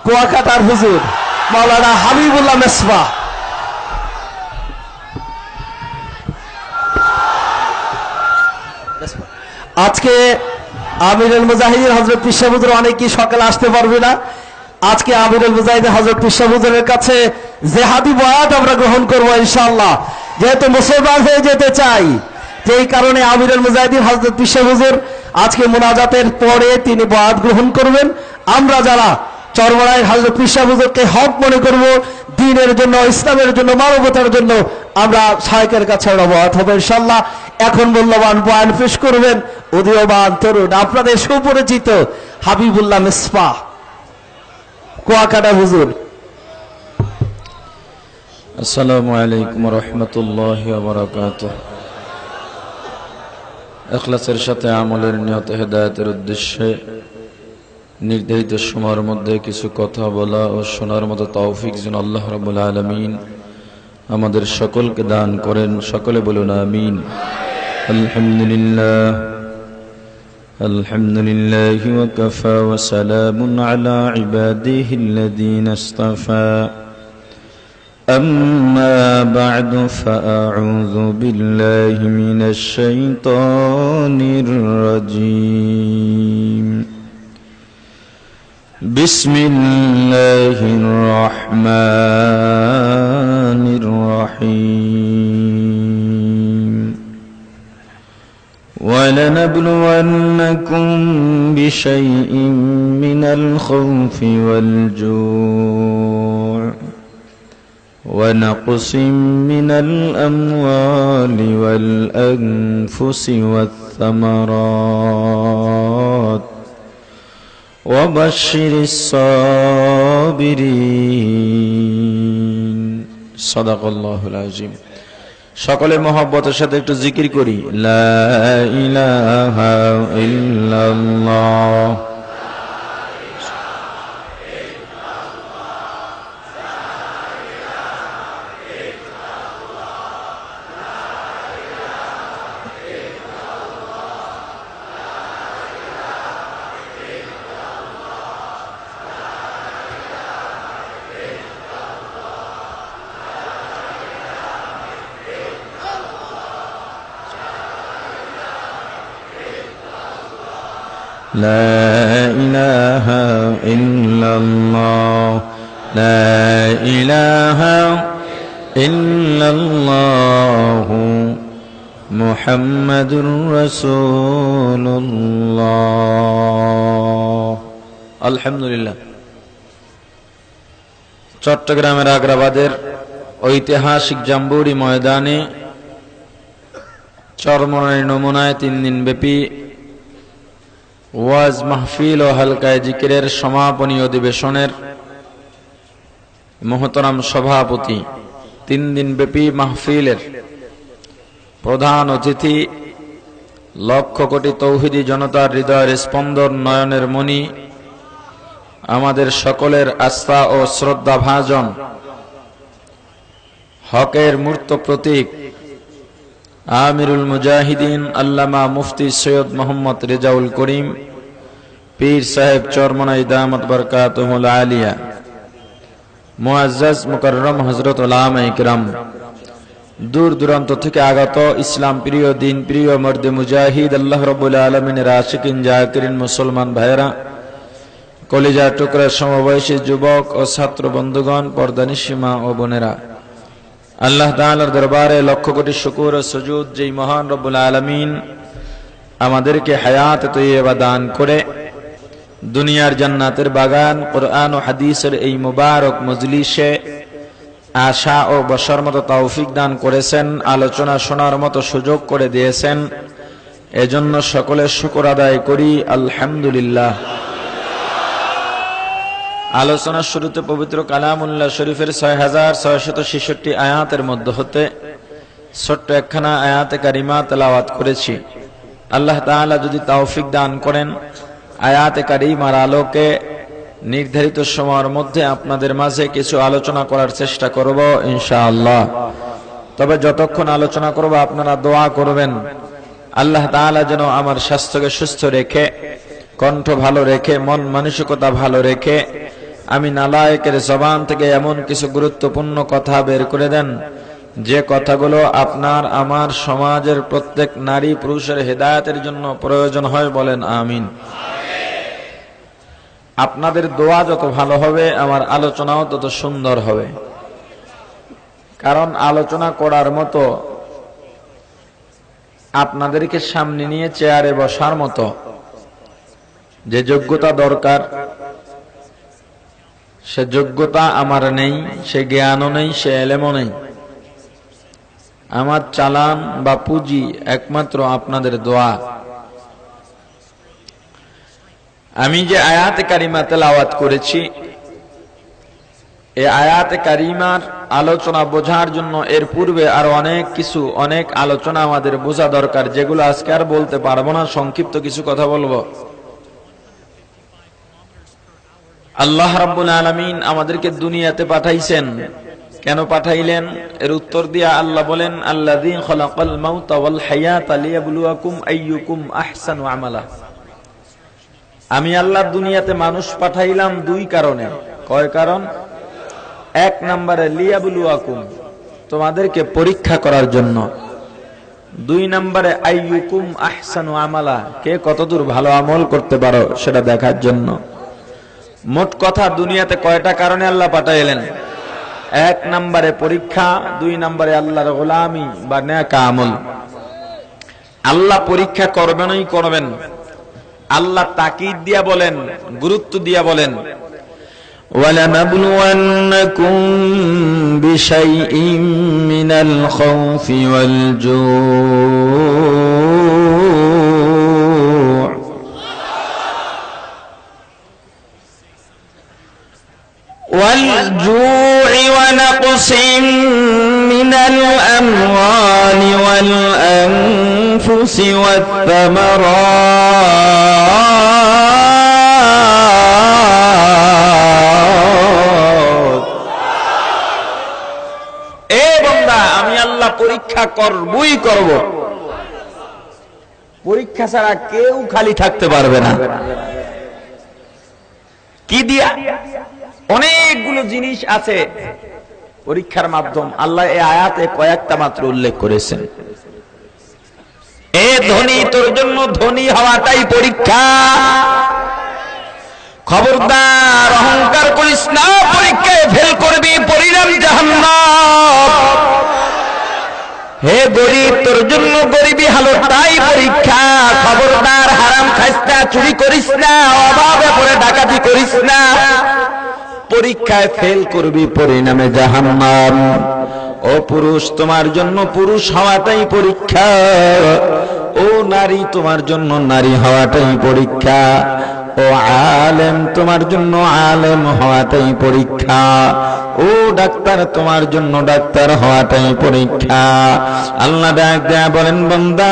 কুয়াকাটার হুজুর মাওলানা হাবিবুল্লাহ মেসবাহ। আজকে আমিরুল মুজাহিদিন হযরত পীর সাহেব হুজুর অনেকেই সকালে আসতে পারবে না। আজকে আমিরুল মুজাহিদিন হযরত পীর সাহেব হুজুরের কাছে জিহাদি বয়াত আমরা গ্রহণ করব ইনশাআল্লাহ, যেহেতু মুসলমান হয়ে যেতে চাই। যেই কারণে আমিরুল মুজাহিদিন হযরত পীর সাহেব হুজুর আজকে মুনাজাতের পরে তিনি বয়াত গ্রহণ করবেন। আমরা যারা চরমরায় হযরত পীর সাহেব হুজুরকে হক মনে করব, দ্বীনের জন্য, ইসলামের জন্য, মানবতার জন্য, আমরা শায়েখের কাছে বয়াত হবে ইনশাআল্লাহ। এখন মূল্যবান বয়ান পেশ করবেন উদীয়মান তরুণ আপনাদের সুপরিচিত হাবিবুল্লাহ মেসবাহ কুয়াকাটা হুজুর। আসসালামু আলাইকুম ওয়া রাহমাতুল্লাহি ওয়া বারাকাতুহু। ইখলাসের সাথে আমলের নিয়ত হেদায়েতের উদ্দেশ্যে নির্ধারিত সময়ের মধ্যে কিছু কথা বলা ও শোনার মতো তৌফিক যেন আল্লাহ রাব্বুল আলামিন আমাদের সকলকে দান করেন। সকলে বলুন আমিন। আলহামদুলিল্লাহ আলহামদুলিল্লাহি ওয়া কাফা ওয়া সালামুন আলা ইবাদিহিল্লাযীনা ইসতাফা। أما بعد فأعوذ بالله من الشيطان الرجيم. بسم الله الرحمن الرحيم. ولنبلونكم بشيء من الخوف والجوع ونقص من الأموال والأنفس والثمرات وبشر الصابرين. صدق الله العظيم. সকলে মহব্বতের সাথে একটু জিকির করি, লা ইলাহা ইল্লাল্লাহ। لا إله إلا الله لا إله إلا الله محمد رسول الله. আলহামদুলিল্লাহ। চট্টগ্রামের আগ্রাবাদের ঐতিহাসিক জাম্বুরি ময়দানে চরমরাই নমুনায় 3 দিন ব্যাপী ওয়াজ মাহফিল ও হালকায়ে জিকিরের সমাপনী অধিবেশনের মোহতরম সভাপতি, 3 দিন ব্যাপী মাহফিলের প্রধান অতিথি, লক্ষ কোটি তৌহিদি জনতার হৃদয়ের স্পন্দন, নয়নের মণি, আমাদের সকলের আস্থা ও শ্রদ্ধা ভাজন, হকের মূর্ত প্রতীক আমিরুল মুজাহিদিন আল্লামা মুফতি সৈয়দ মোহাম্মদ রেজাউল করিম পীর সাহেব চরমনাই দামাত বরকাতুহুল আলিয়া, মুআজ্জাজ মুকাররম হযরত উলামায়ে কিরাম, দূর দূরান্ত থেকে আগত ইসলাম প্রিয়, দিন প্রিয়, মর্দে মুজাহিদ, আল্লাহ রাব্বুল আলামিনের আশিকিন জাকিরিন মুসলমান ভাইরা, কলিজার টুকরা সমবয়সী যুবক ও ছাত্র বন্ধুগণ, পর্দানিশিমা ও বোনেরা, আল্লাহ তাআলার দরবারে লক্ষ কোটি শুকর ও সুজুদ, যেই মহান রব্বুল আলামিন আমাদেরকে হায়াত তৈয়বা দান করে দুনিয়ার জান্নাতের বাগান কোরআন ও হাদিসের এই মুবারক মজলিসে আশা ও বসার মতো তৌফিক দান করেছেন, আলোচনা শোনার মতো সুযোগ করে দিয়েছেন। এজন্য সকলে শুকর আদায় করি আলহামদুলিল্লাহ। আলোচনার শুরুতে পবিত্র কালামুল্লাহ শরীফের 6666 আয়াতের মধ্য হতে ছোট্ট একখানা আয়াতে কারিমা তেলাওয়াত করেছি। আল্লাহ তাআলা যদি তৌফিক দান করেন, আয়াতে কারিমার আলোকে নির্ধারিত সময়ের মধ্যে আপনাদের মাঝে কিছু আলোচনা করার চেষ্টা করব ইনশাআল্লাহ। তবে যতক্ষণ আলোচনা করব আপনারা দোয়া করবেন আল্লাহ তাআলা যেন আমার স্বাস্থ্যকে সুস্থ রেখে কণ্ঠ ভালো রেখে, মন মানসিকতা ভালো রেখে আমি নালায়েকের জবান থেকে এমন কিছু গুরুত্বপূর্ণ কথা বের করে দেন যে কথাগুলো আপনার আমার সমাজের প্রত্যেক নারী পুরুষের হেদায়েতের জন্য প্রয়োজন হয়। বলেন আমিন। আপনাদের দোয়া যত ভালো হবে আমার আলোচনাও তত সুন্দর হবে, কারণ আলোচনা করার মতো, আপনাদেরকে সামনে নিয়ে চেয়ারে বসার মতো যে যোগ্যতা দরকার সে যোগ্যতা আমার নেই, সে জ্ঞানও নেই, সে এলেমও নেই। আমার চালান বা পুঁজি একমাত্র আপনাদের দোয়া। আমি যে আয়াতে কারিমা তেলাওয়াত করেছি, এই আয়াতে কারিমার আলোচনা বোঝার জন্য এর পূর্বে আর অনেক আলোচনা আমাদের বোঝা দরকার, যেগুলো আজকে আর বলতে পারবো না। সংক্ষিপ্ত কিছু কথা বলবো। আল্লাহ রাব্বুল আলামিন আমাদেরকে দুনিয়াতে পাঠাইছেন। কেন পাঠাইলেন? এর উত্তর দিয়া আল্লাহ বলেন, আল্লাযী খালাকাল মাউতা ওয়াল হায়াতা লিয়াবলুয়াকুম আইয়ুকুম আহসানু আমালা। আমি আল্লাহ দুনিয়াতে মানুষ পাঠাইলাম দুই কারণে। কয় কারণ? এক নম্বরে লিয়াবলুয়াকুম, তোমাদেরকে পরীক্ষা করার জন্য। দুই নম্বরে আইয়ুকুম আহসানু আমালা, কে কতদূর ভালো আমল করতে পারো সেটা দেখার জন্য। মোট কথা দুনিয়াতে কয়টা কারণে আল্লাহ পাঠাইলেন? এক নম্বরে পরীক্ষা, দুই নম্বরে আল্লাহর গোলামি বা নেক আমল। আল্লাহ পরীক্ষা করবেনই করবেন। আল্লাহ তাকিদ দিয়া বলেন, গুরুত্ব দিয়া বলেন, ওয়ালানাবলুওয়ান্নাকুম বিশাইইম মিনাল খাউফি ওয়াল والجوع ونقص من الأموال والأنفس والثمرات। এ বান্দা, আমি আল্লাহ পরীক্ষা করবই করব। পরীক্ষা ছাড়া কেউ খালি থাকতে পারবে না। কি দিয়া? অনেকগুলো জিনিস আছে পরীক্ষার মাধ্যম। আল্লাহ এই আয়াতে কয়েকটা মাত্র উল্লেখ করেছেন। এ ধনী, তোর জন্য ধনী হওয়াটাই পরীক্ষা। খবরদার অহংকার করিস না, পরীক্ষায় ফেল করবি, পরিণাম জাহান্নাম। হে গরিব, তোর জন্য গরিবী হালতটাই পরীক্ষা। খবরদার হারাম খাইস না, চুরি করিস না, অভাবে পড়ে ডাকাতি করিস না, পরীক্ষায় ফেল করবি, পরিণামে জাহান্নাম। ও পুরুষ, তোমার জন্য পুরুষ হওয়াটাই পরীক্ষা। ও নারী, তোমার জন্য নারী হওয়াটাই পরীক্ষা। ও আলেম, তোমার জন্য আলেম হওয়াটাই পরীক্ষা। ও ডাক্তার, তোমার জন্য ডাক্তার হওয়াটাই পরীক্ষা। আল্লাহ ডাক দেয়া বলেন, বান্দা,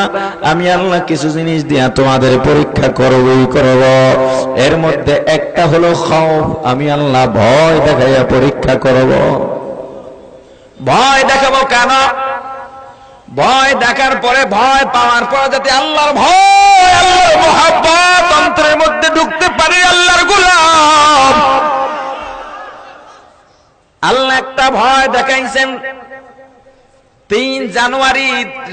আমি আল্লাহ কিছু জিনিস দিয়া তোমাদের পরীক্ষা করবই করব। এর মধ্যে একটা হলো খাউফ, আমি আল্লাহ ভয় দেখাইয়া পরীক্ষা করব। ভয় দেখাবো কেন? ভয় দেখার পরে, ভয় পাওয়ার পরে যাতে আল্লাহর ভয়, আল্লাহর মুহাব্বত অন্তরের মধ্যে ঢুকতে পারে। আল্লাহর গোলাম, আল্লাহ একটা ভয় দেখাইছেন। 3 জানুয়ারি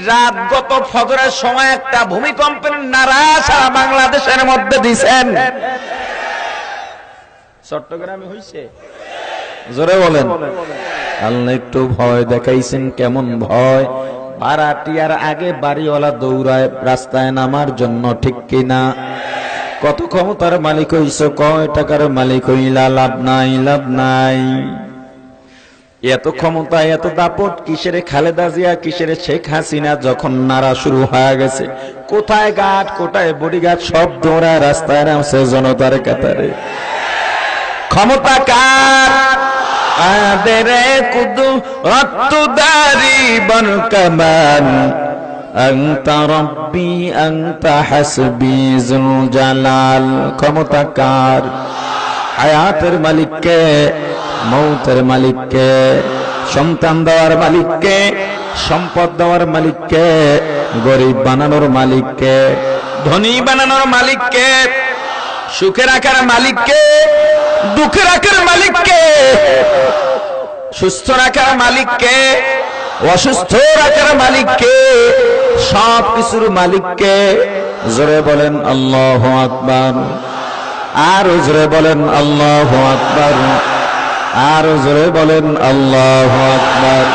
রাত গত ফজরের সময় একটা ভূমিকম্পের নাড়া সারা বাংলাদেশের মধ্যে দিছেন। চট্টগ্রামে হইছে? জোরে বলেন। আল্লাহ একটু ভয় দেখাইছেন। কেমন ভয়? ভাড়াটিয়ার আগে বাড়িওয়ালা দৌড়ায় রাস্তায় নামার জন্য, ঠিক কিনা? কত ক্ষমতার মালিক হইছ, কয় টাকার মালিক হইলা, লাভ নাই, লাভ নাই। এত ক্ষমতা, এত দাপট কিসের? খালেদা জিয়া, কিসের শেখ হাসিনা? যখন নারা শুরু হয়ে গেছে, কোথায় গার্ড, কোথায় বডিগার্ড, সব দৌড়ায় রাস্তায় নামছে জনতার কাতারে। ক্ষমতা কার? আদেরে কুদু রত্তুদারি বনকামান, আনতা রব্বি আনতা হাসবি যুল জালাল। ক্ষমতা কার? হায়াতের মালিককে, মৌতের মালিককে, সন্তান দেওয়ার মালিককে, সম্পদ দেওয়ার মালিককে, গরিব বানানোর মালিককে, ধনী বানানোর মালিককে। সুখে রাখার মালিক কে? দুঃখে রাখার মালিক কে? সুস্থ রাখার মালিক কে? অসুস্থ রাখার মালিক কে? সব কিছুর মালিক কে? জোরে বলেন আল্লাহু আকবার। আর জোরে বলেন আল্লাহু আকবার। আর জোরে বলেন আল্লাহু আকবার।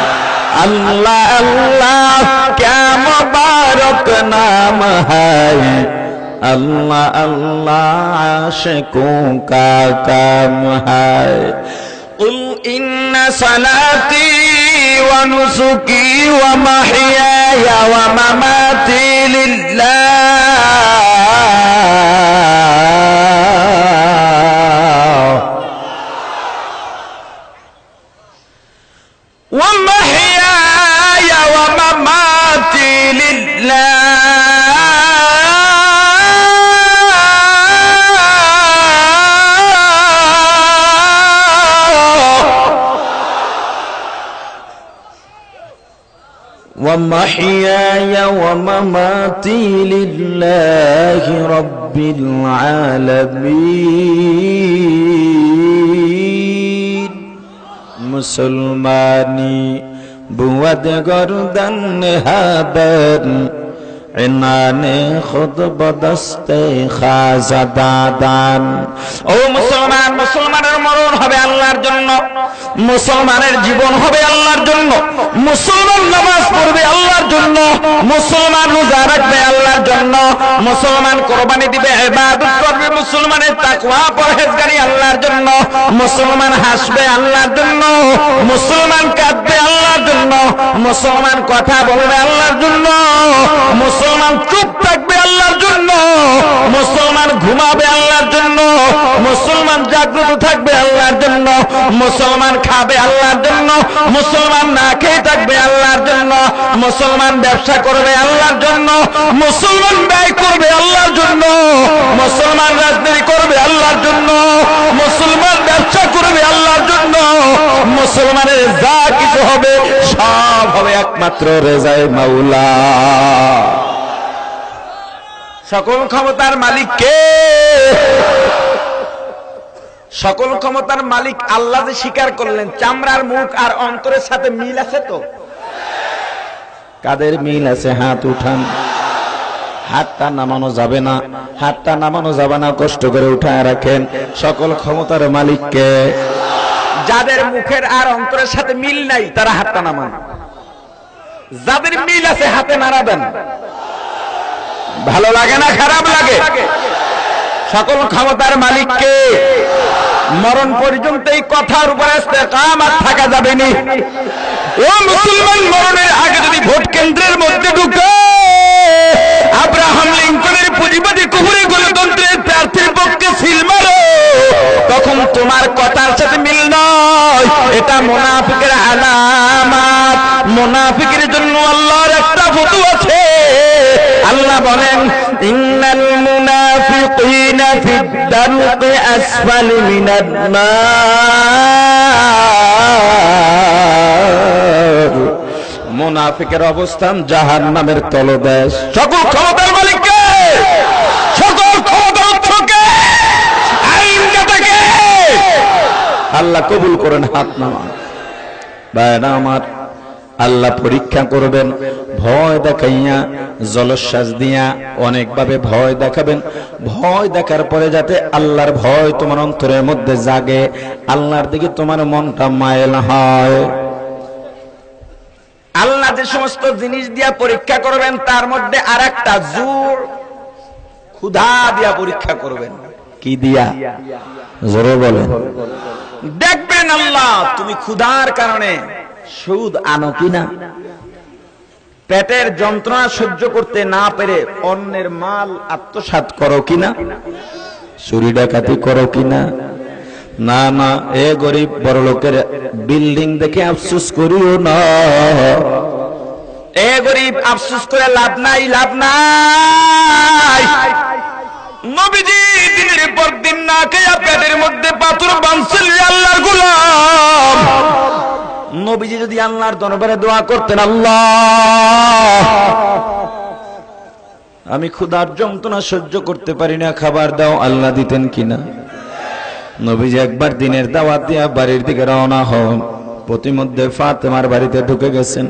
अल्लाह अल्लाह क्या मुबारक नाम है, अल्लाह अल्लाह आशिकों का काम है। कुल इन्ना सलाती व नुसुकी व महयाया व ममाती लिल्लाह व महयाया व ममाती ومحياي ومماتي لله رب العالمين। मुसलमानी बुवद गर्दन हादर इनाने खुद बदस्ते खाजादादान। ও মুসলমান, মুসলমানের মরণ হবে আল্লাহর জন্য, মুসলমানের জীবন হবে আল্লাহর জন্য, মুসলমান নামাজ পড়বে আল্লাহর জন্য, মুসলমান রোজা রাখবে আল্লাহর জন্য, মুসলমান কোরবানি দিবে, ইবাদত করবে, মুসলমানের তাকওয়া পরহেজগারি আল্লাহর জন্য, মুসলমান হাসবে আল্লাহর জন্য, মুসলমান কাঁদবে আল্লাহর জন্য, মুসলমান কথা বলবে আল্লাহর জন্য, মুসলমান চুপ থাকবে আল্লাহর জন্য, মুসলমান ঘুমাবে আল্লাহর জন্য, মুসলমান জাগ্রত থাকবে আল্লাহর জন্য, মুসলমান খাবে আল্লাহর জন্য, মুসলমান না খেয়ে থাকবে আল্লাহর জন্য, মুসলমান ব্যবসা করবে আল্লাহর জন্য, মুসলমান ব্যয় করবে আল্লাহর জন্য, মুসলমান রাজনীতি করবে আল্লাহর জন্য, মুসলমান ব্যবসা করবে আল্লাহর জন্য, মুসলমানের যা কিছু হবে সব হবে একমাত্র রেজায়ে মাওলা। সকল ক্ষমতার মালিক কে? সকল ক্ষমতার মালিক আল্লাহ যে স্বীকার করলেন, চামড়ার মুখ আর অন্তরের সাথে মিল আছে তো? কাদের মিল আছে? হাত উঠান। হাতটা নামানো যাবে না, হাতটা নামানো যাবে না, কষ্ট করে উঠায় রাখেন। সকল ক্ষমতার মালিক কে? যাদের মুখের আর অন্তরের সাথে মিল নাই তারা হাতটা নামান, যাদের মিল আছে হাতে নাড়াবেন। ভালো লাগে না খারাপ লাগে? সকল ক্ষমতার মালিক কে? মরণ পর্যন্ত এই কথার উপরে ইস্তেকামত থাকা যাবে না। ও মুসলমান, মরণের আগে যদি ভোট কেন্দ্রের মধ্যে ঢুকে আব্রাহাম লিঙ্কনের পুঁজিবাদী কুহুরি গণতন্ত্রের প্রার্থীর পক্ষে সিল মারো, তখন তোমার কথার সাথে মিল নয়, এটা মুনাফিকের আলামত। মুনাফিকের জন্য আল্লাহর একটা ফতোয়া আছে। আল্লাহ বলেন, ইন্নাল মুনাফিকিনা ফিদ দারকি আসফালি মিনান নার। মুনাফিকের অবস্থান জাহান্নামের তলদেশ। সকল ক্ষমতার মালিক কে? সকল ক্ষমতার উৎস কে? আইনদাতা কে? আল্লাহ কবুল করেন। হাত নামান। ভাইরা আমার, আল্লাহ পরীক্ষা করবেন ভয় দেখাইয়া, জলশ্বাস দিয়া অনেকভাবে ভয় দেখাবেন। ভয় দেখার পরে যাতে আল্লাহর ভয় তোমার অন্তরের মধ্যে জাগে, আল্লাহর দিকে তোমার মনটা মাইল হয়। আল্লাহ যে সমস্ত জিনিস দিয়া পরীক্ষা করবেন তার মধ্যে আর একটা জোর, ক্ষুধা দিয়া পরীক্ষা করবেন। কি দিয়া? জোরে বলেন। দেখবেন আল্লাহ তুমি ক্ষুধার কারণে সুদ আনো কিনা, পেটের যন্ত্রণা সহ্য করতে না পেরে অন্যের মাল আত্মসাৎ করো কিনা, চুরি ডাকাতি করো কিনা। না না, এ গরিব বড় লোকের বিল্ডিং দেখে আফসোস করিও না। এ গরিব আফসোস করে লাভ নাই, লাভ নাই। নবীজি দিনের পর দিন না খেয়ে পেটের মধ্যে পাথর বাঁধছিল আল্লাহর গোলাম। নবীজি যদি আল্লাহর দরবারে দোয়া করতেন, আল্লাহ আমি ক্ষুধার যন্ত্রণা সহ্য করতে পারি না, খাবার দাও। আল্লাহ দিতেন কিনা? নবীজি একবার দিনের দাওয়াত দিয়া বাড়ির দিকে রওনা হন। প্রতিমধ্যে ফাতেমার বাড়িতে ঢুকে গেছেন,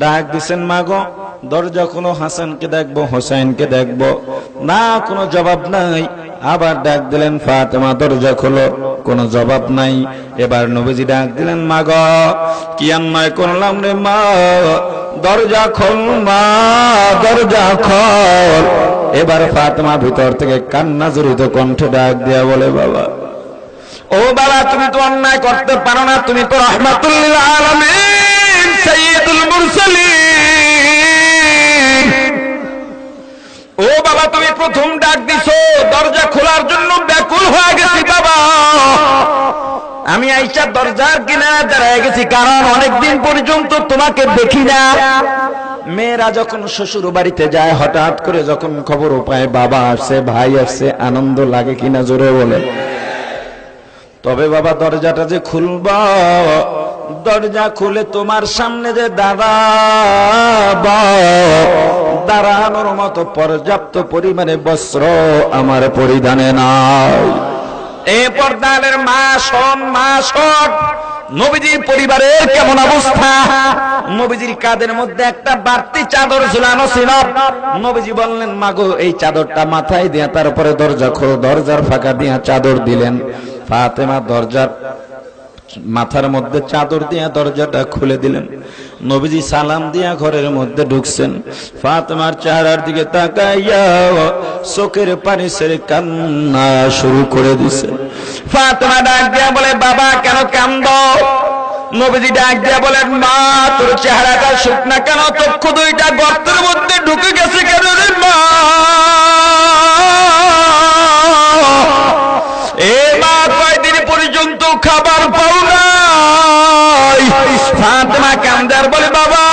ডাক দিছেন, মা গো দরজা খোলো, হাসানকে দেখবো, হোসেনকে দেখবো। না, কোনো জবাব নাই। আবার ডাক দিলেন, ফাতেমা দরজা খোলো, কোনো জবাব নাই। এবার নবীজি ডাক দিলেন, মা গো কি অন্যায় করলাম রে মা, দরজা খোল মা, দরজা খোল। এবার ফাতেমা ভিতর থেকে কান্না জড়িত কণ্ঠে ডাক দিয়া বলে, বাবা, ও বাবা, তুমি তো অন্যায় করতে পারো না, তুমি তো রাহমাতুল লিল আলামিন, সাইয়্যিদুল মুরসালিন। ও বাবা, তুমি প্রথম ডাক দিছো, দরজা খোলার জন্য ব্যাকুল হয়ে গেছি বাবা। আমি আইসা দরজার কিনারে দাঁড়ায় গেছি, কারণ অনেকদিন পর্যন্ত তোমাকে দেখি না। মেয়েরা যখন শ্বশুর বাড়িতে যায়, হঠাৎ করে যখন খবর পায় বাবা আসছে, ভাই আসছে, আনন্দ লাগে কিনা জোরে বলে? তবে বাবা দরজাটা যে খুলব, দরজা খুলে তোমার সামনে যে দাঁড়ানোর মতো পর্যাপ্ত পরিমাণে বস্ত্র আমার পরিধানে নাই। এ পর্দার মা শোন, মা শোন, নবীজির পরিবারের কেমন অবস্থা। নবীজির কাঁধের মধ্যে একটা বাড়তি চাদর ঝুলানো ছিল। নবীজি বললেন, মাগো এই চাদরটা মাথায় দিয়া তারপরে দরজা খোলো। দরজার ফাঁকা দিয়া চাদর দিলেন। ফাতেমা দরজার মাথার মধ্যে চাদর দিয়া দরজাটা খুলে দিলেন। নবীজি সালাম দিয়া ঘরের মধ্যে ঢুকছেন। ফাতেমার চেহারার দিকে তাকাইয়া চোখের পানি ছেড়ে কান্না শুরু করে দিছে। ফাতেমা ডাক দিয়া বলে, বাবা কেন কান্দো? নবীজি ডাক দিয়া বলেন, মা তোর চেহারাটা শুকনা কেন? চক্ষু দুইটা গর্তের মধ্যে ঢুকে গেছে কেন রে মা? এ মা কয়দিন পর্যন্ত খাবার পাও নাই? ফাতেমা কান্দার বলে, বাবা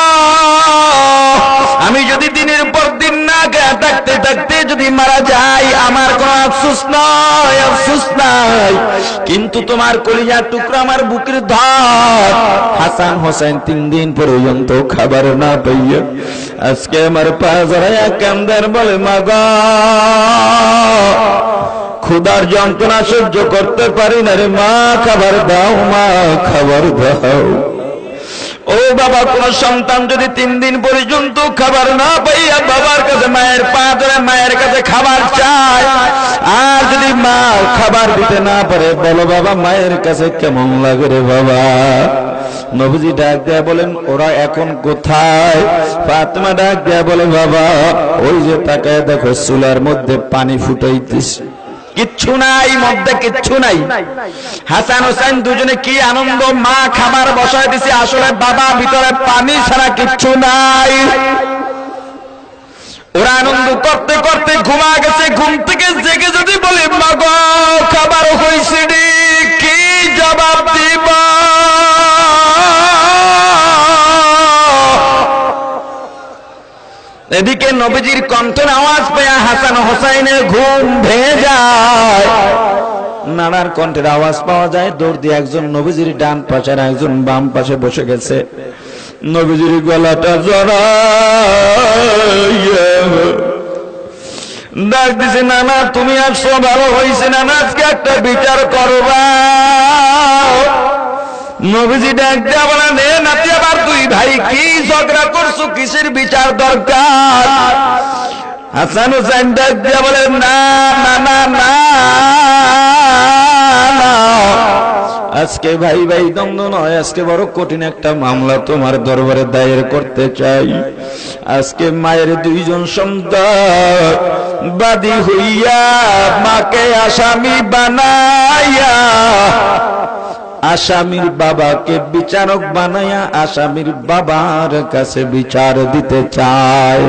আমি যদি দিনের পর দিন না খেয়ে থাকতে থাকতে যদি মারা যাই, আমার কোনো আফসোস নাই, আফসোস নাই। কিন্তু তোমার কলিজার টুকরা আমার বুকের ধর হাসান হোসেন 3 দিন পর্যন্ত খাবার না পাইয়া আজকে আমার পা জড়াইয়া কান্দার বলে, মা গো ক্ষুধার যন্ত্রণা সহ্য করতে পারি না রে মা, খাবার দাও মা, খাবার দাও। ও বাবা, কোন সন্তান যদি 3 দিন পর্যন্ত খাবার না পাইয়া বাবার কাছে, মায়ের পা ধরে মায়ের কাছে খাবার চায়, আর যদি মা খাবার দিতে না পারে, বলো বাবা মায়ের কাছে কেমন লাগে রে বাবা? নবীজি ডাক দেয়া বলেন, ওরা এখন কোথায়? ফাতেমা ডাক দেয়া বলে, বাবা ওই যে তাকায় দেখো চুলার মধ্যে পানি ফুটাইতেছে, কিচ্ছু নাই, মধ্যে কিচ্ছু নাই। হাসান হোসেন দুজনে কি আনন্দ, মা খাবার বসায় দিছে, আসলে বাবা ভিতরে পানি ছাড়া কিচ্ছু নাই। ওরা আনন্দ করতে করতে ঘুমা গেছে। ঘুম থেকে জেগে যদি বলে, মা গো খাবার হয়েছে রে, কি জবাব দিবা? এদিকে নবীজির কণ্ঠের আওয়াজ পেয়ে হাসান হোসাইনের ঘুম ভেঙে যায়। নানার কণ্ঠের আওয়াজ পাওয়া যায়, দৌড় দিয়ে একজন নবীজির ডান পাশে আর একজন বাম পাশে বসে গেছে। নবীজির গলাটা জড়াইয়া ডাক দিছে, নানা তুমি আসছো, ভালো হয়েছে নানা, আজকে একটা বিচার করবা। নবীজি ডাক দিয়া বলেন, হে নাতি, আবার তুই ভাই কি ঝগড়া করছো, কিসের বিচার দরকার? হাসান হোসেন ডাক দিয়া বলেন, না না না না, আজকে ভাই ভাই দ্বন্দ্ব নয়, আজকে বড় কঠিন একটা মামলা তোমার দরবারে দায়ের করতে চাই। আজকে মায়ের 2 জন সন্তান বাদী হইয়া মাকে আসামি বানাইয়া আসামির বাবাকে বিচারক বানাইয়া আসামির বাবার কাছে বিচার দিতে চায়।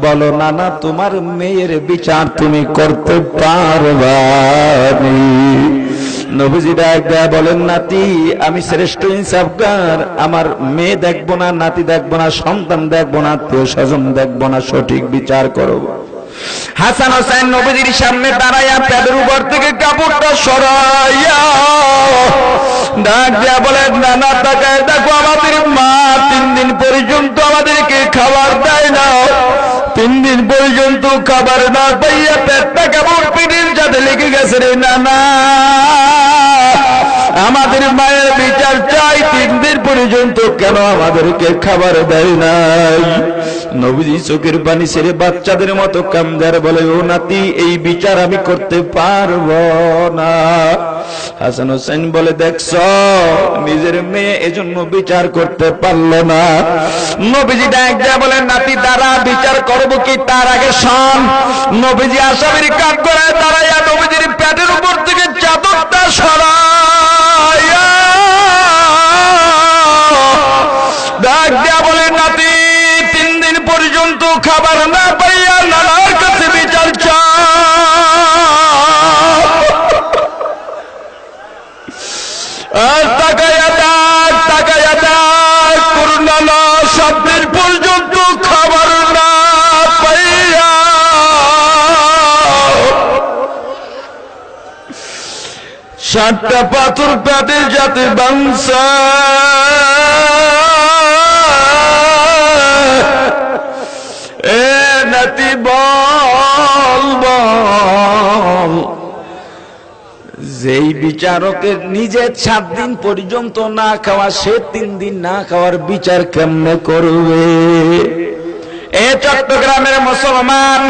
বলো নানা, তোমার মেয়ের বিচার তুমি করতে পারবা? নবীজি ডাক দেয়া বলেন, নাতি আমি শ্রেষ্ঠ ইনসাফগার, আমার মেয়ে দেখবো না, নাতি দেখবো না, সন্তান দেখবো না, আত্মীয় স্বজন দেখবো না, সঠিক বিচার করব। হাসান হোসেন নবীজির সামনে দাঁড়াইয়া পেটের উপর থেকে কাপড়টা সরাইয়া ডাক দিয়া বলেন, নানা তাকায় দেখো, আমাদের মা 3 দিন পর্যন্ত আমাদেরকে খাবার দেয় না, 3 দিন পর্যন্ত খাবার না পাইয়া পেটটা কেমন পিঠের সাথে লেগে গেছে রে নানা। আমাদের মায়ের বিচার চাই, 3 দিন পর্যন্ত কেন আমাদেরকে খাবার দেয় নাই? নবীজি চোখের পানি ছেড়ে বাচ্চাদের মতো কামদার বলে, ও নাতি, এই বিচার আমি করতে পারবো না। হাসান হোসেন বলে, দেখছ নিজের মেয়ে এজন্য বিচার করতে পারলো না। নবীজি ডাক দেয়া বলে, নাতি দাঁড়া, বিচার করবো কি তার আগে শোন। নবীজি আসামির কাঠ করে দাঁড়াইয়া নবীজির পেটের উপর থেকে চাদরটা সরাইয়া ডাক দেয়া বলে, নাতি 3 দিন পর্যন্ত খাবার না পাইয়া নানার কাছে বিচার চাও। আর তাকায়া দেখ করুণা 7 দিন পর্যন্ত খাবার না পাইয়া 7টা পাথর পেটের যাতে বাংসা। এ নাতি বল যেই বিচারকের নিজে 7 দিন পর্যন্ত না খাওয়া, সে 3 দিন না খাওয়ার বিচার কেমনে করবে? এ চট্টগ্রামের মুসলমান,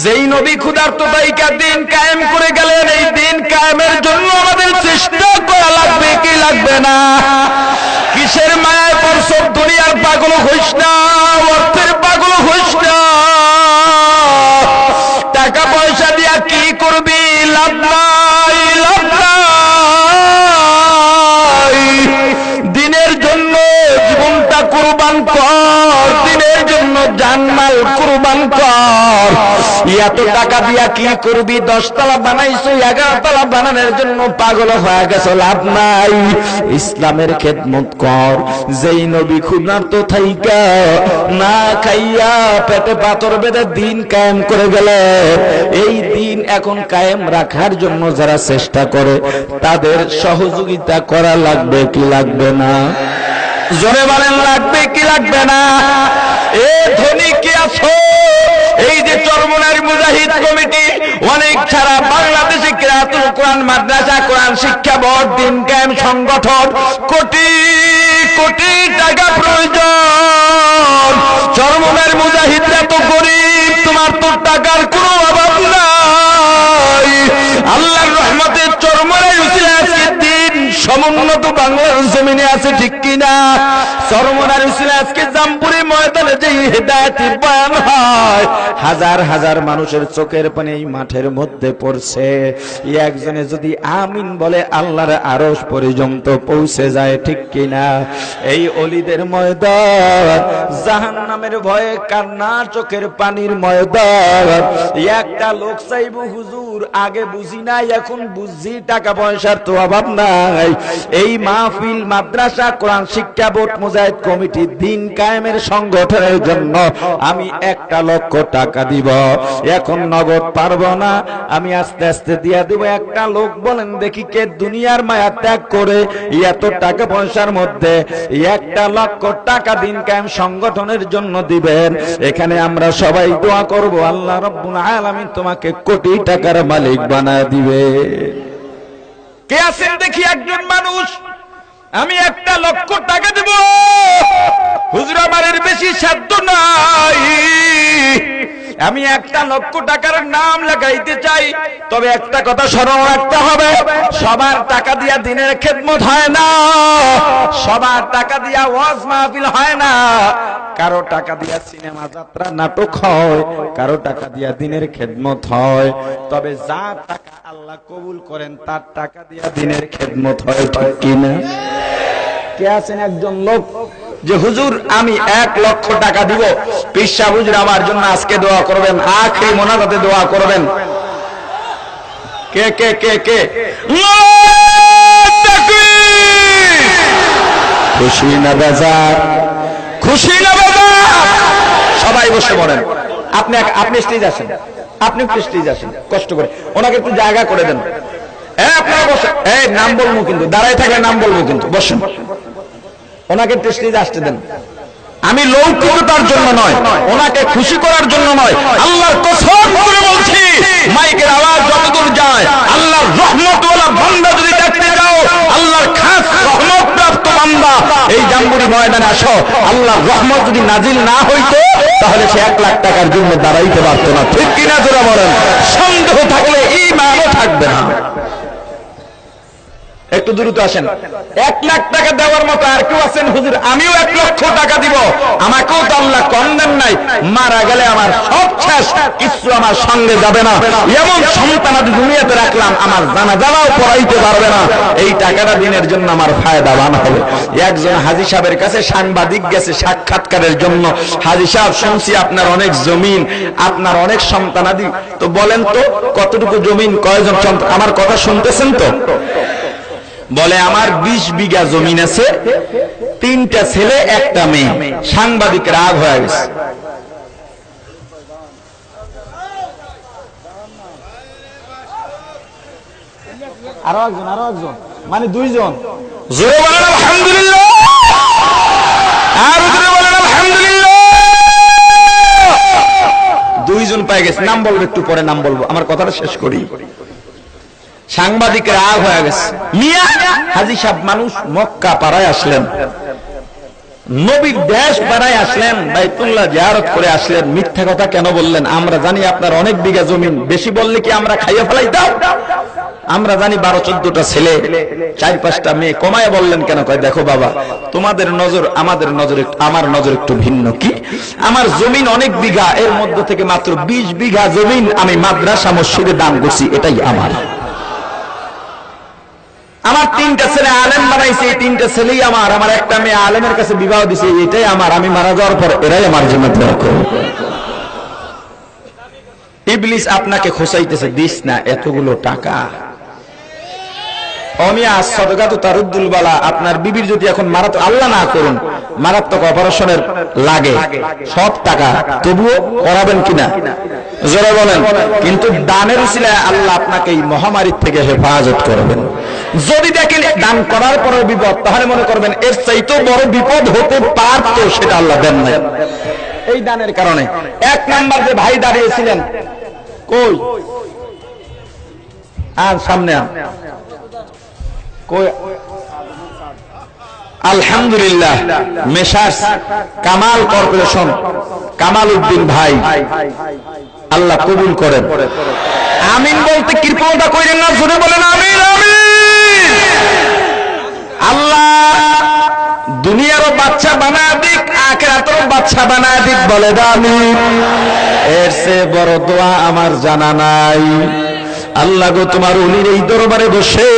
যেই নবী ক্ষুধার্ততাইকা দিন কায়েম করে গেলেন, এই দিন কায়েমের জন্য আমাদের চেষ্টা করা লাগবে কি লাগবে না? কিসের মায়ায় পড়ছ? দুনিয়ার পাগল হইস না, অর্থের পাগল হইস না। টাকা পয়সা দিয়া কি করবি? লাভ নাই, লাভ নাই। দিনের জন্য জীবনটা কুরবান কর, দিনের জন্য জানমাল কুরবান কর। এত টাকা দিয়া কি করবি? 10 তলা বানাইছো, 11 তলা বানানোর জন্য পাগল হয়ে গেছো, লাভ নাই। ইসলামের খেদমত কর। যেই নবী ক্ষুধার্ত থাইকা না খাইয়া পেটে পাথর বেঁধে দিন কায়েম করে গেলে, এই দিন এখন কায়েম রাখার জন্য যারা চেষ্টা করে তাদের সহযোগিতা করা লাগবে কি লাগবে না? জোরে বলেন, লাগবে কি লাগবে না? এ ধনী কি আছো? এই যে চরমনার মুজাহিদ কমিটি, অনেক ছাড়া বাংলাদেশে কিরাতুল কোরআন মাদ্রাসা, কোরআন শিক্ষা বোর্ড, দিন কায়েম সংগঠন, কোটি কোটি টাকা প্রয়োজন। চরমনার মুজাহিদরা তো গরিব, তোমার তো টাকার কোনো অভাব নাই। আল্লাহর রহমতে চরমনার উসিলায় আজকে দিন সমুন্নত বাংলার জমিনে আছে, ঠিক কিনা? চরমনার উসিলায় আজকে জামপুরি ময়দানে যে হিদায়াতি বয়ান হয়, হাজার হাজার মানুষের চোখের পানি এই মাঠের মধ্যে পড়ছে। একজনে যদি আমিন বলে আল্লাহর আরশ পর্যন্ত পৌঁছে যায়, ঠিক কিনা? এই অলিদের ময়দান, জাহান্নামের ভয়ে কান্না চোখের পানির ময়দান। একটা লোক চাইব, হুজুর আগে বুঝি নাই, এখন বুঝি, টাকা পয়সার তো অভাব নাই। এই মাহফিল, মাদ্রাসা, কোরআন শিক্ষা বোর্ড, মুজাহিদ কমিটি, দিন কায়েমের সংগঠনের জন্য আমি 1 লক্ষ টাকা দিব। এখন নগদ পারবো না, আমি আস্তে আস্তে দিয়া দিব। একটা লোক বলেন দেখি, কে দুনিয়ার মায়া ত্যাগ করে এত টাকা পয়সার মধ্যে 1 লক্ষ টাকা দিন কায়েম সংগঠনের জন্য দিবেন? এখানে আমরা সবাই দোয়া করব, আল্লাহ রাব্বুল আলামিন তোমাকে কোটি টাকার মালিক বানায় দিবে। কে আছেন দেখি একজন মানুষ, আমি 1 লক্ষ টাকা দেব? হুজুর আমার এর বেশি সাধ্য নাই, আমি 1 লক্ষ টাকার নাম লাগাইতে চাই। তবে একটা কথা স্মরণ রাখতে হবে, সবার টাকা দিয়া দিনের খেদমত হয় না, সবার টাকা দিয়া ওয়াজ মাহফিল হয় না। কারো টাকা দিয়া সিনেমা যাত্রা নাটক হয়, কারো টাকা দিয়া দিনের খেদমত হয়। তবে যার টাকা আল্লাহ কবুল করেন তার টাকা দিয়া দিনের খেদমত হয়, ঠিক কিনা? কে আছেন একজন লোক যে হুজুর আমি 1 লক্ষ টাকা দিব, পীর সাহেব হুজুর আমার জন্য আজকে দোয়া করবেন, আখিরি মোনাজাতে দোয়া করবেন? কে কে কে কে? খুশি না বেজার? খুশি না বেজার? সবাই বসে পড়েন। আপনি স্টেজ আসেন, আপনি একটু স্টেজ আসেন, কষ্ট করে ওনাকে একটু জায়গা করে দেন। আপনারা বসেন। এই নাম বলবো কিন্তু, দাঁড়ায় থাকলে নাম বলবো কিন্তু, বসেন। ওনাকে একটু স্টেজে আসতে দেন। আমি লৌকিকতার জন্য নয়, ওনাকে খুশি করার জন্য নয়, আল্লাহর কসম করে বলছি, মাইকের আওয়াজ যতদূর যায়, আল্লাহর রহমতওয়ালা বান্দা যদি দেখতে যাও, আল্লাহর খাস রহমত প্রাপ্ত বান্দা এই জাম্বুরি ময়দানে আসো, আল্লাহর রহমত যদি নাজিল না হইতো তাহলে সে 1 লাখ টাকার জন্য দাঁড়াইতে পারতো না। ঠিক কিনা জোরে বলেন? সন্দেহ থাকলে ঈমানও থাকবে না। একটু দ্রুত আসেন। 1 লাখ টাকা দেওয়ার মতো আর কেউ আছেন? হুজুর আমিও 1 লক্ষ টাকা দিব, আমাকেও তো আল্লাহ কম দেন নাই, মারা গেলে আমার সব শেষ, কিছু আমার সঙ্গে যাবে না, এমন সন্তান আদি দুনিয়াতে রাখলাম, আমার জানাজাও পড়াইতে পারবে না, এই টাকাটা দিনের জন্য আমার ফায়দাবান হবে। একজন হাজী সাহেবের কাছে সাংবাদিক গেছে সাক্ষাৎকারের জন্য, হাজী সাহেব শুনছি আপনার অনেক জমিন, আপনার অনেক সন্তান আদি, তো বলেন তো কতটুকু জমিন, কয়জন সন্তান, আমার কথা শুনতেছেন তো? বলে আমার 20 বিঘা জমিন আছে, 3টা ছেলে 1টা মেয়ে। সাংবাদিক রাগ হয়ে গেছে। আরো একজন মানে 2 জন। জোরে বলেন আলহামদুলিল্লাহ, আর জোরে বলেন আলহামদুলিল্লাহ। 2 জন পেয়ে গেছে। নাম বলবো একটু পরে, নাম বলবো, আমার কথাটা শেষ করি। সাংবাদিক রাগ হয়ে গেছে। মিয়া হাজী সাহেব মানুষ, মক্কা পাড়ায় আসলেন, নবীর দেশ পাড়ায় আসলেন, বাইতুল্লাহ জিয়ারত করে আসলেন, মিথ্যা কথা কেন বললেন? আমরা জানি আপনার অনেক বিঘা জমিন, বেশি বললে কি আমরা খাইয়ে ফেলাইতাম? আমরা জানি 12-14টা ছেলে, 4-5টা মেয়ে, কমায় বললেন কেন? কয় দেখো বাবা, তোমাদের নজর আমাদের নজর, আমার নজর একটু ভিন্ন। কি? আমার জমিন অনেক বিঘা, এর মধ্যে থেকে মাত্র 20 বিঘা জমিন আমি মাদ্রাসা মসজিদে দান করছি, এটাই আমার। আমার 3টা ছেলে আলেম বানাইছে, এই 3টা ছেলেই আমার। আমার একটা মেয়ে আলেমের কাছে বিবাহ দিছে, এটাই আমার। আমি মারা যাওয়ার পর এরাই আমার জন্য দোয়া করবে। ইবলিস আপনাকে খোসাইতেছে, দিস না এতগুলো টাকা। অমিয়া সাদকাতু তারুদ্দুল বালা, আপনার বিবির যদি এখন মারাত্মক, আল্লাহ না করুন, মারাত্মক অপারেশনের লাগে সব টাকা, তবুও করাবেন কিনা? জোরে বলেন। কিন্তু দানের উসিলায় আল্লাহ আপনাকে এই মহামারীর থেকে হেফাজত করবেন। যদি দেখেন দান করার পরে বিপদ, তাহলে মনে করবেন এর চাইতেও বড় বিপদ হতে পারত, সেটা আল্লাহ দেন নাই এই দানের কারণে। 1 নাম্বার যে ভাই দাঁড়িয়েছিলেন, কই আর সামনে আন, কই? আলহামদুলিল্লাহ, মেসার্স কামাল কর্পোরেশন, কামাল উদ্দিন ভাই, আল্লাহ কবুল করেন। আমিন বলতে কৃপণতা করেন না, জোরে বলেন আমিন আমিন। আল্লাহ দুনিয়ারও বাচ্চা বানায় দিক, আখিরাতেরও বাচ্চা বানায় দিক, বলে আমিন। এর চেয়ে বড় দোয়া আমার জানা নাই। আল্লাহ গো, তোমার ওলির এই দরবারে বসে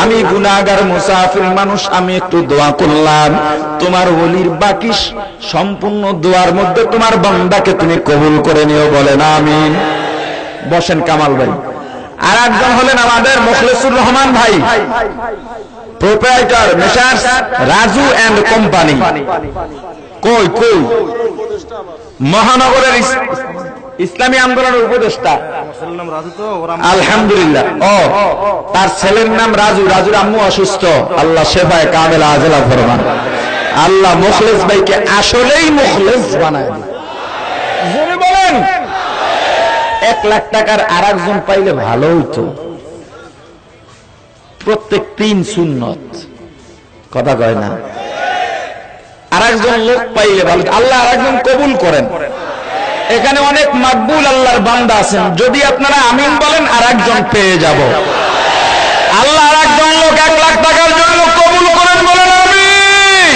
আমি গুনাহগার মুসাফির মানুষ, আমি একটু দোয়া করলাম, তোমার ওলির বাকি সম্পূর্ণ দোয়ার মধ্যে তোমার বান্দাকে তুমি কবুল করে নিও, বলেন আমিন। বসেন কামাল ভাই। আর একজন হলেন আমাদের মুখলেসুর রহমান ভাই, proprietor messrs Raju and company. কই কই? মহানগরের ইসলামী আন্দোলনের উপদেষ্টা। আলহামদুলিল্লাহ। ও তার ছেলের নাম রাজু, রাজুর আম্মু অসুস্থ, আল্লাহ শেফায়ে কামেলা আজেলা ফরমান। আল্লাহ মুখলেস ভাইকে আসলেই মুখলেস বানায়। জোরে বলেন। 1 লাখ টাকার আরেকজন পাইলে ভালো হইতো। প্রত্যেক 3 সুন্নত, কথা কয় না? আরেকজন লোক পাইলে ভালো। আল্লাহ আরেকজন কবুল করেন। এখানে অনেক মাকবুল আল্লাহর বান্দা আছেন, যদি আপনারা আমিন বলেন আরেকজন পেয়ে যাব। আল্লাহ আরেকজন লোক 1 লাখ টাকার জন্য কবুল করেন, বলেন আমিন।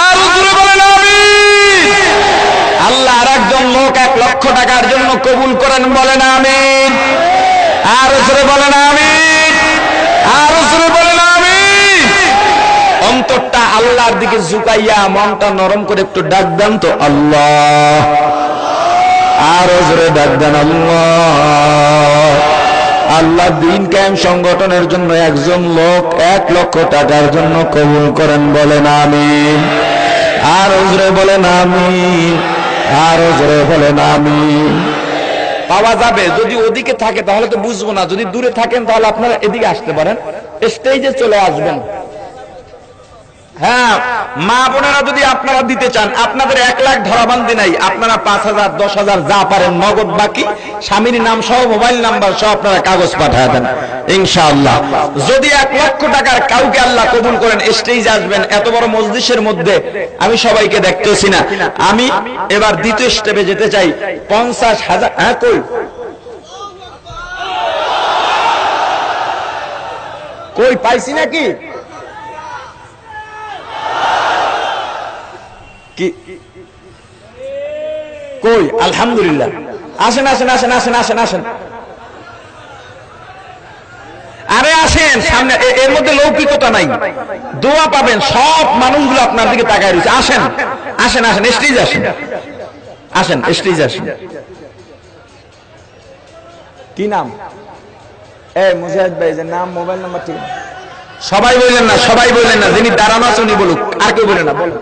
আর জোরে বলেন আমিন। আল্লাহ আরেকজন লোক 1 লক্ষ টাকার জন্য কবুল করেন, বলেন আমিন। আর জোরে বলেন আমিন। আর জোরে বলেন আমিন। অন্তরটা আল্লাহর দিকে ঝুঁকাইয়া মনটা নরম করে একটু ডাক দেন তো, আল্লাহ। আরো জোরে ডাক দেন, আল্লাহ। আল্লাহ দিন কায়েম সংগঠনের জন্য একজন লোক 1 লক্ষ টাকার জন্য কবুল করেন, বলেন আমিন। আরো জোরে বলেন আমিন। আরো জোরে বলেন আমিন। পাওয়া যাবে, যদি ওদিকে থাকে তাহলে তো বুঝবো না, যদি দূরে থাকেন তাহলে আপনারা এদিকে আসতে পারেন, স্টেজে চলে আসবেন। হ্যাঁ, মা বোনেরা যদি আপনারা দিতে চান, আপনাদের 1 লাখ ধরাবান্দি নাই, আপনারা 5,000 10,000 যা পারেন নগদ, বাকি স্বামীর নাম সহ মোবাইল নাম্বার সহ আপনারা কাগজ পাঠিয়ে দেন ইনশাআল্লাহ। যদি 1 লক্ষ টাকার কাউকে আল্লাহ কবুল করেন, স্টেজে আসবেন। এত বড় মজলিসের মধ্যে আমি সবাইকে দেখতেছি না, আমি এবার দ্বিতীয় স্টেপে যেতে চাই। 50,000, হ্যাঁ কই পাইছি নাকি কি কই? আলহামদুলিল্লাহ, আসেন আসেন আসেন আসেন আসেন আসেন, আরে আসেন সামনে। এর মধ্যে লৌকিকতা নাই, দোয়া পাবেন। সব মানুষগুলো আপনার দিকে তাকায় রয়েছে। আসেন আসেন আসেন, স্টেজ আসেন, আসেন স্টেজ আসেন। কি নাম? মুজাহিদ ভাই, যে নাম, মোবাইল নাম্বার ঠিক সবাই বললেন না, সবাই বললেন না, যিনি দাঁড়ানো আছে উনি বলুক, আর কেউ বলে না। বলুন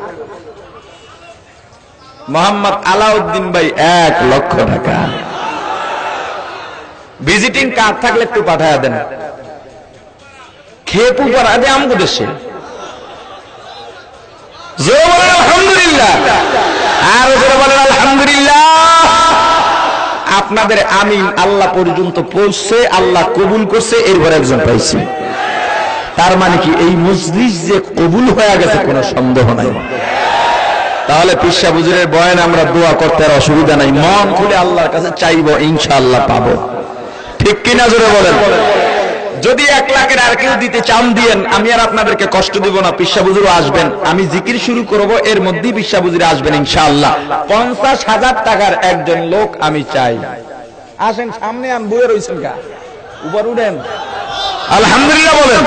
মোহাম্মদ আলাউদ্দিন ভাই, 1 লক্ষ টাকা। ভিজিটিং কার্ড থাকলে একটু পাঠায় দেন। খেপু পড়া দে আমগো দেশে। আলহামদুলিল্লাহ, আর জোরে বলেন আলহামদুলিল্লাহ। আপনাদের আমিন আল্লাহ পর্যন্ত পৌঁছছে, আল্লাহ কবুল করছে, এরপর একজন পাইছি। তার মানে কি এই মজলিস যে কবুল হয়ে গেছে কোনো সন্দেহ নাই। তাহলে পীর সাহেব হুজুরের বয়ান আমরা দোয়া করতে আর অসুবিধা নাই, মন খুলে আল্লাহর কাছে চাইবো, ইনশাআল্লাহ পাবো। ঠিক কিনা জোরে বলেন? যদি 1 লাখের আর কেউ দিতে চান দিয়েন, আমি আর আপনাদেরকে কষ্ট দিব না। পীর সাহেব হুজুরও আসবেন, আমি জিকির শুরু করব, এর মধ্যেই পীর সাহেব হুজুর আসবেন ইনশাআল্লাহ। 50,000 টাকার একজন লোক আমি চাই। আসেন সামনে, আন বইয়ে রইছেন গা, উপর উঠেন, আলহামদুলিল্লাহ বলেন,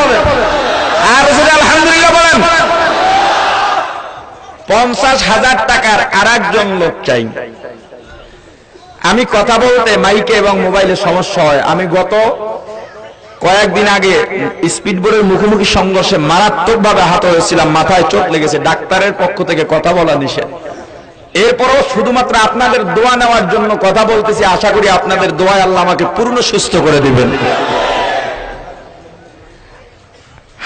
আর আলহামদুলিল্লাহ বলেন। 50,000 টাকার আর একজন লোক চাই। আমি কথা বলতে মাইকে এবং মোবাইলে সমস্যা হয়। আমি গত কয়েকদিন আগে স্পিডবোর্ডের মুখোমুখি সংঘর্ষে মারাত্মকভাবে আহত হয়েছিলাম, মাথায় চোট লেগেছে, ডাক্তারের পক্ষ থেকে কথা বলা নিষেধ। এরপরও শুধুমাত্র আপনাদের দোয়া নেওয়ার জন্য কথা বলতেছি। আশা করি আপনাদের দোয়ায় আল্লাহ আমাকে পূর্ণ সুস্থ করে দিবেন।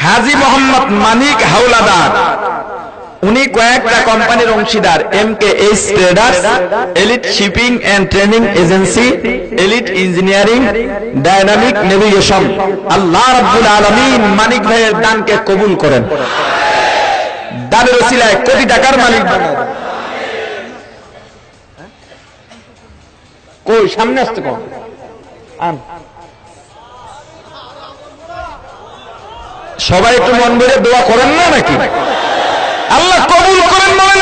হাজী মোহাম্মদ মানিক হাওলাদার, উনি কয়েকটা কোম্পানির অংশীদার। MKH traders, elite shipping and training agency, elite engineering, dynamic navigation. আল্লাহ রাব্বুল আলামিন মানিক ভাইয়ের দানকে কবুল করেন, দানের ওসিলায় কোটি টাকার মালিক বানান। কই সামনে আসতে কোন আন, সবাই একটু মন ভরে দোয়া করেন না নাকি? আল্লাহ কবুল করেন বলেন।